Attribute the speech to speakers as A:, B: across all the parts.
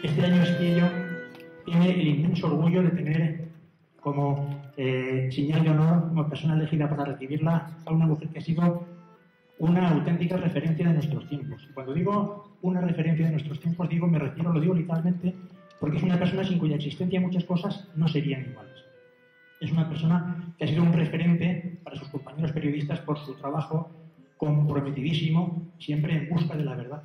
A: Este año Espío tiene el inmenso orgullo de tener como señal de honor, como persona elegida para recibirla, a una mujer que ha sido una auténtica referencia de nuestros tiempos. Cuando digo una referencia de nuestros tiempos, lo digo literalmente, porque es una persona sin cuya existencia muchas cosas no serían iguales. Es una persona que ha sido un referente para sus compañeros periodistas por su trabajo comprometidísimo, siempre en busca de la verdad.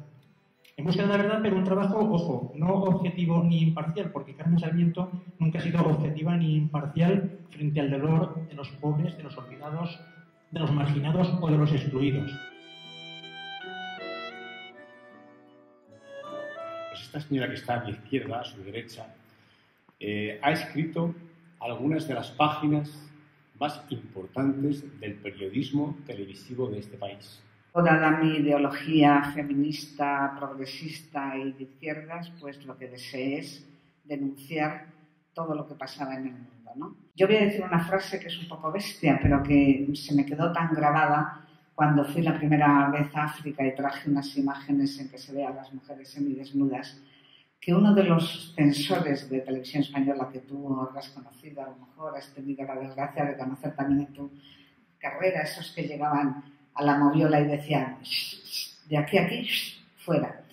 A: En busca de la verdad, pero un trabajo, ojo, no objetivo ni imparcial, porque Carmen Sarmiento nunca ha sido objetiva ni imparcial frente al dolor de los pobres, de los olvidados, de los marginados o de los excluidos.
B: Pues esta señora que está a mi izquierda, a su derecha, ha escrito algunas de las páginas más importantes del periodismo televisivo de este país.
C: Dada mi ideología feminista, progresista y de izquierdas, pues lo que deseé es denunciar todo lo que pasaba en el mundo, ¿no? Yo voy a decir una frase que es un poco bestia, pero que se me quedó tan grabada cuando fui la primera vez a África y traje unas imágenes en que se ve a las mujeres semidesnudas, que uno de los censores de Televisión Española, que tú habrás conocido, a lo mejor has tenido la desgracia de conocer también en tu carrera, esos que llegaban a la moviola y decían, de aquí a aquí, fuera.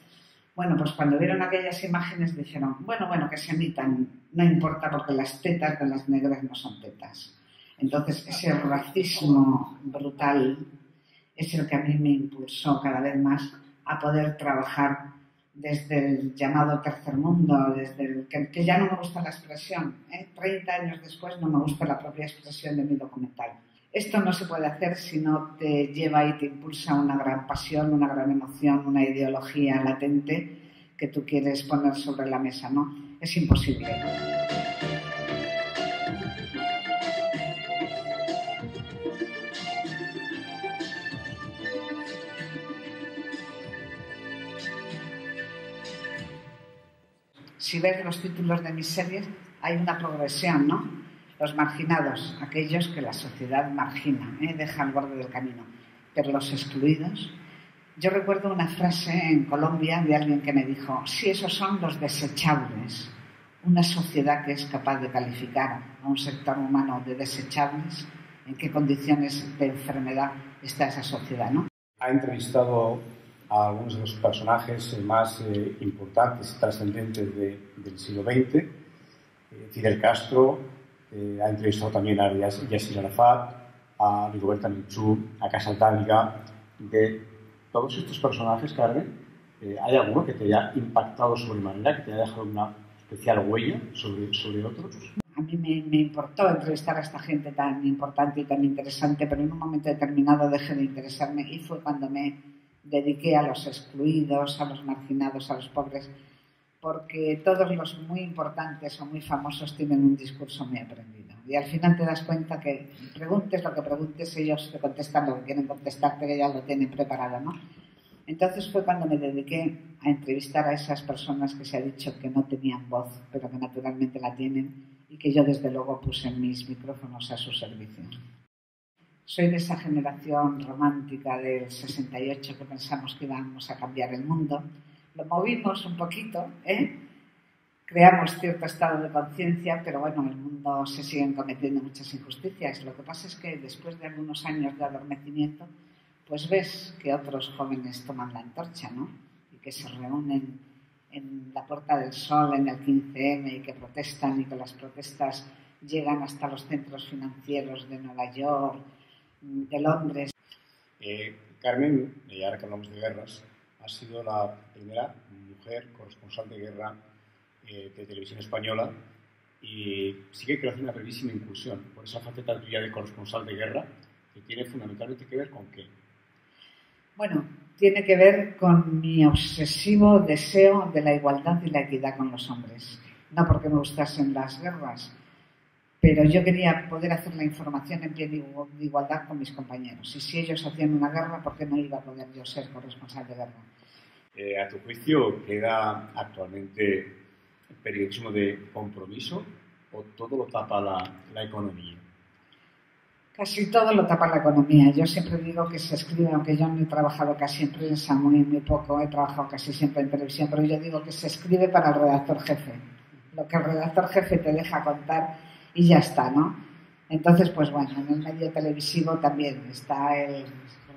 C: Bueno, pues cuando vieron aquellas imágenes dijeron, bueno, que se emitan, no importa porque las tetas de las negras no son tetas. Entonces ese racismo brutal es el que a mí me impulsó cada vez más a poder trabajar desde el llamado tercer mundo, desde el que ya no me gusta la expresión, 30 años después no me gusta la propia expresión de mi documental. Esto no se puede hacer si no te lleva y te impulsa una gran pasión, una gran emoción, una ideología latente que tú quieres poner sobre la mesa, ¿no? Es imposible. Si ves los títulos de mis series, hay una progresión, ¿no? Los marginados, aquellos que la sociedad margina, deja al borde del camino. Pero los excluidos... Yo recuerdo una frase en Colombia de alguien que me dijo, sí, esos son los desechables. Una sociedad que es capaz de calificar a un sector humano de desechables, ¿en qué condiciones de enfermedad está esa sociedad, no?
B: Ha entrevistado a algunos de los personajes más importantes y trascendentes del siglo XX, Fidel Castro, ha entrevistado también a Yasser Arafat, a Rigoberta Menchú, a Casaldáliga. De todos estos personajes, Carmen, ¿hay alguno que te haya impactado sobremanera, que te haya dejado una especial huella sobre otros?
C: A mí me importó entrevistar a esta gente tan importante y tan interesante, pero en un momento determinado dejé de interesarme y fue cuando me dediqué a los excluidos, a los marginados, a los pobres, porque todos los muy importantes o muy famosos tienen un discurso muy aprendido. Y al final te das cuenta que preguntes lo que preguntes, ellos te contestan lo que quieren contestarte, que ya lo tienen preparado, ¿no? Entonces fue cuando me dediqué a entrevistar a esas personas que se ha dicho que no tenían voz, pero que naturalmente la tienen y que yo desde luego puse mis micrófonos a su servicio. Soy de esa generación romántica del 68 que pensamos que íbamos a cambiar el mundo. Lo movimos un poquito, creamos cierto estado de conciencia, pero bueno, en el mundo se siguen cometiendo muchas injusticias. Lo que pasa es que después de algunos años de adormecimiento, pues ves que otros jóvenes toman la antorcha, ¿no? Y que se reúnen en la Puerta del Sol, en el 15M, y que protestan, y que las protestas llegan hasta los centros financieros de Nueva York, de Londres.
B: Carmen, y ahora que hablamos de guerras, ha sido la primera mujer corresponsal de guerra de Televisión Española y sí que quiero hacer una brevísima incursión por esa faceta tuya de corresponsal de guerra que tiene fundamentalmente que ver con qué.
C: Bueno, tiene que ver con mi obsesivo deseo de la igualdad y la equidad con los hombres. No porque me gustasen las guerras, pero yo quería poder hacer la información en pie de igualdad con mis compañeros. Y si ellos hacían una guerra, ¿por qué no iba a poder yo ser corresponsal de guerra?
B: ¿A tu juicio queda actualmente el periodismo de compromiso o todo lo tapa la economía?
C: Casi todo lo tapa la economía. Yo siempre digo que se escribe, aunque yo no he trabajado casi en prensa, muy poco, he trabajado casi siempre en televisión, pero yo digo que se escribe para el redactor jefe. Lo que el redactor jefe te deja contar y ya está, ¿no? Entonces, pues bueno, en el medio televisivo también está el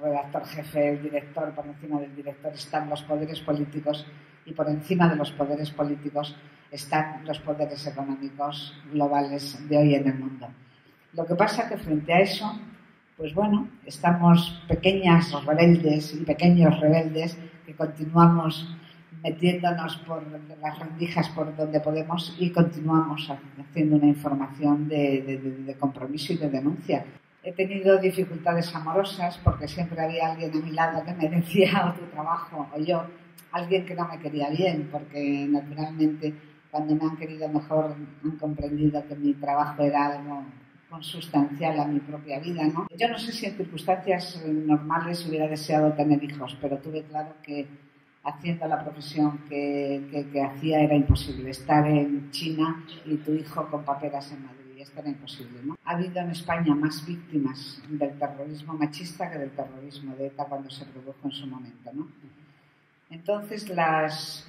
C: redactor jefe, el director, por encima del director están los poderes políticos y por encima de los poderes políticos están los poderes económicos globales de hoy en el mundo. Lo que pasa es que frente a eso, pues bueno, estamos pequeñas rebeldes y pequeños rebeldes que continuamos metiéndonos por las rendijas por donde podemos y continuamos haciendo una información de compromiso y de denuncia. He tenido dificultades amorosas porque siempre había alguien a mi lado que me decía o tu trabajo o yo, alguien que no me quería bien, porque naturalmente cuando me han querido mejor han comprendido que mi trabajo era algo consustancial a mi propia vida, ¿no? Yo no sé si en circunstancias normales hubiera deseado tener hijos, pero tuve claro que haciendo la profesión que hacía era imposible. Estar en China y tu hijo con paperas en Madrid, esto era imposible, ¿no? Ha habido en España más víctimas del terrorismo machista que del terrorismo de ETA cuando se produjo en su momento, ¿no? Entonces las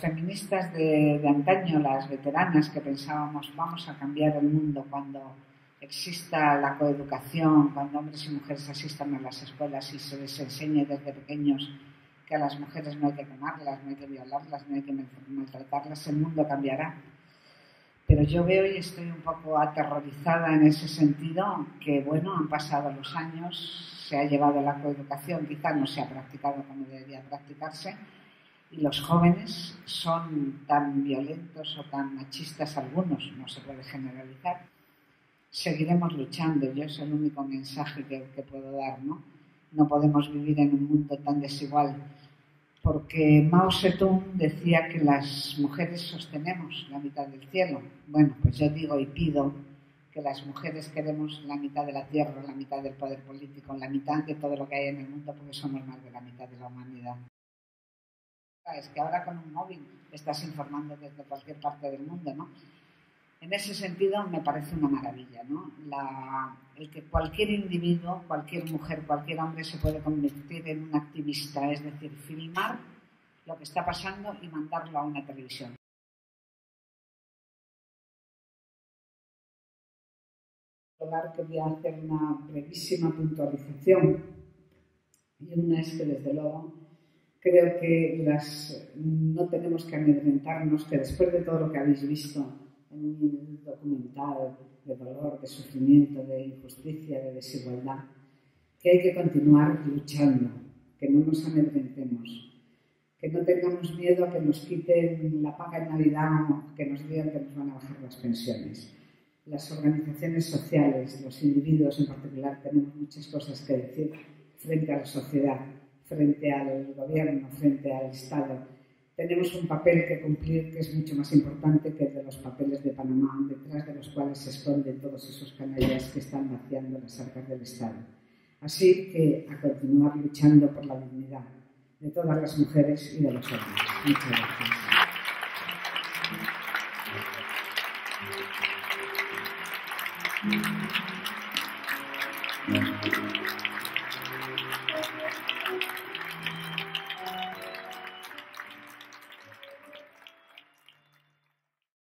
C: feministas de antaño, las veteranas que pensábamos vamos a cambiar el mundo cuando exista la coeducación, cuando hombres y mujeres asistan a las escuelas y se les enseñe desde pequeños que a las mujeres no hay que quemarlas, no hay que violarlas, no hay que maltratarlas, el mundo cambiará. Pero yo veo y estoy un poco aterrorizada en ese sentido, que bueno, han pasado los años, se ha llevado la coeducación, quizá no se ha practicado como debería practicarse, y los jóvenes son tan violentos o tan machistas algunos, no se puede generalizar. Seguiremos luchando, yo es el único mensaje que puedo dar, ¿no? No podemos vivir en un mundo tan desigual, porque Mao Zedong decía que las mujeres sostenemos la mitad del cielo. Bueno, pues yo digo y pido que las mujeres queremos la mitad de la tierra, la mitad del poder político, la mitad de todo lo que hay en el mundo, porque somos más de la mitad de la humanidad. Es que ahora con un móvil estás informando desde cualquier parte del mundo, ¿no? En ese sentido me parece una maravilla, ¿no? El que cualquier individuo, cualquier mujer, cualquier hombre se puede convertir en un activista, es decir, filmar lo que está pasando y mandarlo a una televisión. Quería hacer una brevísima puntualización y una es que desde luego creo que no tenemos que amedrentarnos, que después de todo lo que habéis visto en un documental de dolor, de sufrimiento, de injusticia, de desigualdad, que hay que continuar luchando, que no nos amedrentemos, que no tengamos miedo a que nos quiten la paga en Navidad o que nos digan que nos van a bajar las pensiones. Las organizaciones sociales, los individuos en particular, tenemos muchas cosas que decir frente a la sociedad, frente al gobierno, frente al Estado. Tenemos un papel que cumplir que es mucho más importante que el de los papeles de Panamá, detrás de los cuales se esconden todos esos canallas que están vaciando las arcas del Estado. Así que a continuar luchando por la dignidad de todas las mujeres y de los hombres. Muchas gracias.